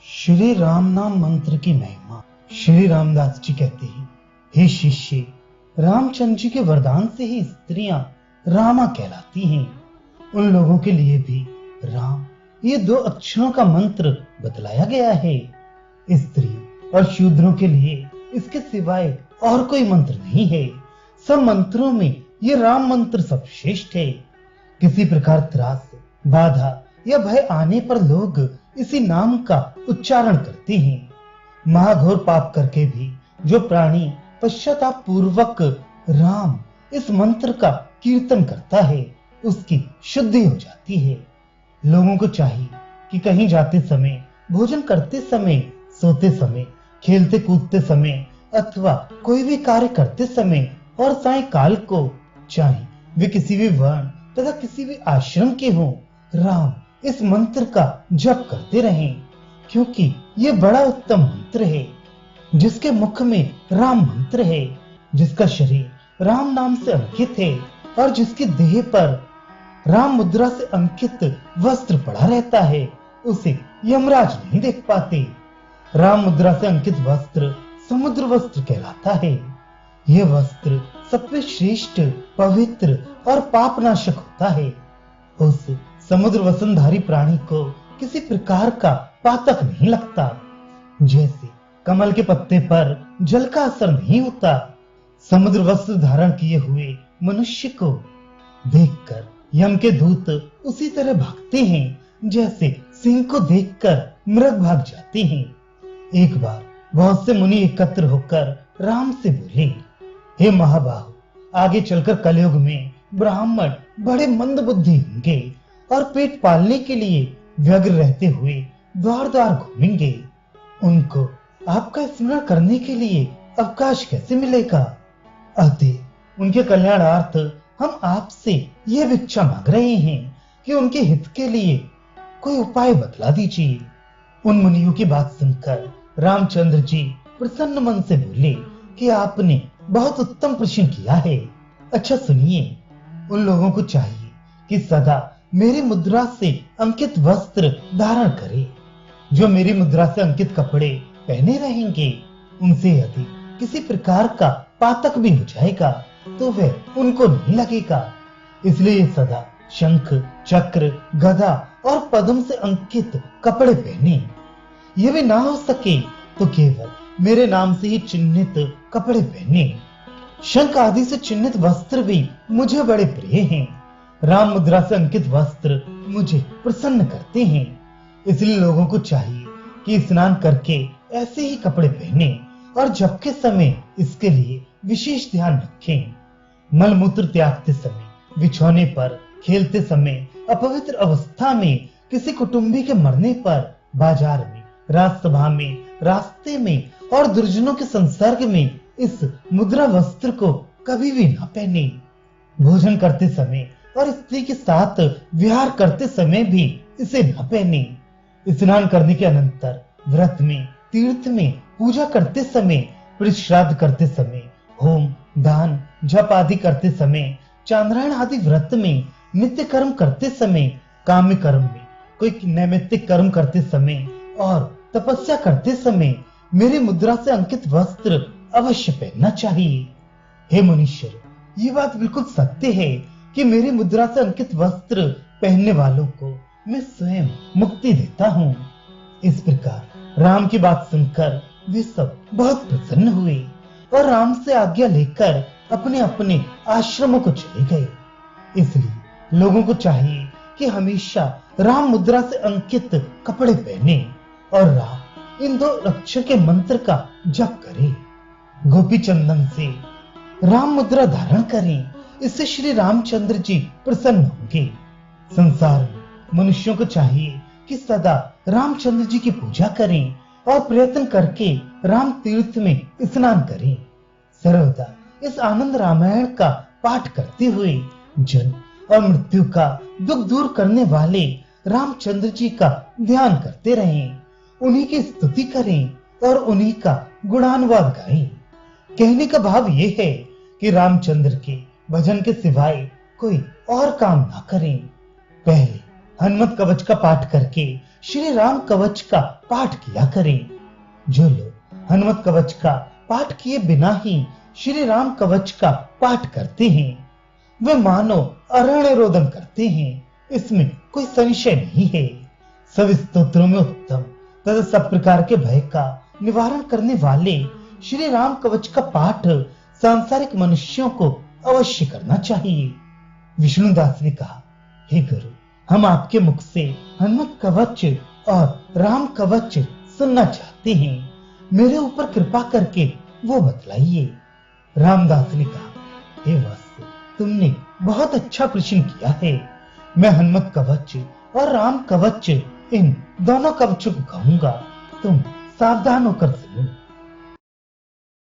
श्री राम नाम मंत्र की महिमा। श्री रामदास जी कहते हैं, हे शिष्य, रामचंद्र जी के वरदान से ही स्त्रियां रामा कहलाती हैं। उन लोगों के लिए भी राम ये 2 अक्षरों का मंत्र बतलाया गया है। स्त्रियों और शूद्रों के लिए इसके सिवाय और कोई मंत्र नहीं है। सब मंत्रों में ये राम मंत्र सर्वश्रेष्ठ है। किसी प्रकार त्रास, बाधा या भय आने पर लोग इसी नाम का उच्चारण करते हैं। महाघोर पाप करके भी जो प्राणी पश्चाताप पूर्वक राम इस मंत्र का कीर्तन करता है, उसकी शुद्धि हो जाती है। लोगों को चाहिए कि कहीं जाते समय, भोजन करते समय, सोते समय, खेलते कूदते समय अथवा कोई भी कार्य करते समय और सायंकाल को, चाहे वे किसी भी वर्ण तथा किसी भी आश्रम के हों, राम इस मंत्र का जप करते रहें, क्योंकि ये बड़ा उत्तम मंत्र है। जिसके मुख में राम मंत्र है, जिसका शरीर राम नाम से अंकित है और जिसकी देह पर राम मुद्रा से अंकित वस्त्र पड़ा रहता है, उसे यमराज नहीं देख पाते। राम मुद्रा से अंकित वस्त्र समुद्र वस्त्र कहलाता है। यह वस्त्र सबसे श्रेष्ठ, पवित्र और पापनाशक होता है। उस समुद्र वसनधारी प्राणी को किसी प्रकार का पातक नहीं लगता। जैसे कमल के पत्ते पर जल का असर नहीं होता, समुद्र वस्त्र धारण किए हुए मनुष्य को देखकर यम के दूत उसी तरह भागते हैं जैसे सिंह को देखकर मृग भाग जाते हैं। एक बार बहुत से मुनि एकत्र होकर राम से बोले, हे महाबाहु, आगे चलकर कलयुग में ब्राह्मण बड़े मंद बुद्धि होंगे और पेट पालने के लिए व्यग्र रहते हुए द्वार द्वार घूमेंगे। उनको आपका स्मरण करने के लिए अवकाश कैसे मिलेगा? अतः उनके कल्याणार्थ हम आपसे यह भिक्षा मांग रहे हैं कि उनके हित के लिए कोई उपाय बतला दीजिए। उन मुनियों की बात सुनकर रामचंद्र जी प्रसन्न मन से बोले कि आपने बहुत उत्तम प्रश्न किया है। अच्छा सुनिए, उन लोगों को चाहिए कि सदा मेरी मुद्रा से अंकित वस्त्र धारण करें। जो मेरी मुद्रा से अंकित कपड़े पहने रहेंगे, उनसे यदि किसी प्रकार का पातक भी हो जाएगा तो वह उनको नहीं लगेगा। इसलिए सदा शंख, चक्र, गदा और पद्म से अंकित कपड़े पहने। यह भी ना हो सके तो केवल मेरे नाम से ही चिन्हित कपड़े पहने। शंख आदि से चिन्हित वस्त्र भी मुझे बड़े प्रिय हैं। राम मुद्रा से अंकित वस्त्र मुझे प्रसन्न करते हैं। इसलिए लोगों को चाहिए कि स्नान करके ऐसे ही कपड़े पहने और जप के समय इसके लिए विशेष ध्यान रखें। मलमूत्र त्यागते समय, बिछौने पर, खेलते समय, अपवित्र अवस्था में, किसी कुटुंबी के मरने पर, बाजार में, राजसभा में, रास्ते में और दुर्जनों के संसर्ग में इस मुद्रा वस्त्र को कभी भी न पहने। भोजन करते समय और स्त्री के साथ विहार करते समय भी इसे न पहने। स्नान करने के अनंतर, व्रत में, तीर्थ में, पूजा करते समय, श्राद्ध करते समय, होम, दान, जप आदि करते समय, चांद्रायण आदि व्रत में, नित्य कर्म करते समय, काम्य कर्म में, कोई नैमित्तिक कर्म करते समय और तपस्या करते समय मेरी मुद्रा से अंकित वस्त्र अवश्य पहनना चाहिए। हे मुनीश्वर, ये बात बिल्कुल सत्य है कि मेरी मुद्रा से अंकित वस्त्र पहनने वालों को मैं स्वयं मुक्ति देता हूँ। इस प्रकार राम की बात सुनकर वे सब बहुत प्रसन्न हुए और राम से आज्ञा लेकर अपने अपने आश्रमों को चले गए। इसलिए लोगों को चाहिए कि हमेशा राम मुद्रा से अंकित कपड़े पहने और राम इन 2 अक्षर के मंत्र का जप करें। गोपी चंदन से राम मुद्रा धारण करें। इससे श्री रामचंद्र जी प्रसन्न होंगे। संसार में मनुष्यों को चाहिए कि सदा रामचंद्र जी की पूजा करें और प्रयत्न करके राम तीर्थ में स्नान करें। सर्वदा इस आनंद रामायण का पाठ करते हुए जन्म और मृत्यु का दुख दूर करने वाले रामचंद्र जी का ध्यान करते रहें। उन्हीं की स्तुति करें और उन्हीं का गुणानुवाद गाएं। कहने का भाव यह है कि रामचंद्र के भजन के सिवाय कोई और काम ना करें। पहले हनुमत कवच का पाठ करके श्री राम कवच का पाठ किया करें। जो लोग हनुमत कवच का पाठ किए बिना ही श्री राम कवच का पाठ करते हैं वे मानो अरण्य रोदन करते हैं, इसमें कोई संशय नहीं है। सब स्तोत्रों में उत्तम तथा सब प्रकार के भय का निवारण करने वाले श्री राम कवच का पाठ सांसारिक मनुष्यों को अवश्य करना चाहिए। विष्णुदास ने कहा, हे गुरु, हम आपके मुख से हनुमत कवच और राम कवच सुनना चाहते हैं, मेरे ऊपर कृपा करके वो बतलाइए। रामदास ने कहा, हे वत्स, तुमने बहुत अच्छा प्रश्न किया है। मैं हनुमत कवच और राम कवच इन दोनों कवचों को कहूंगा, तुम सावधान होकर सुनो।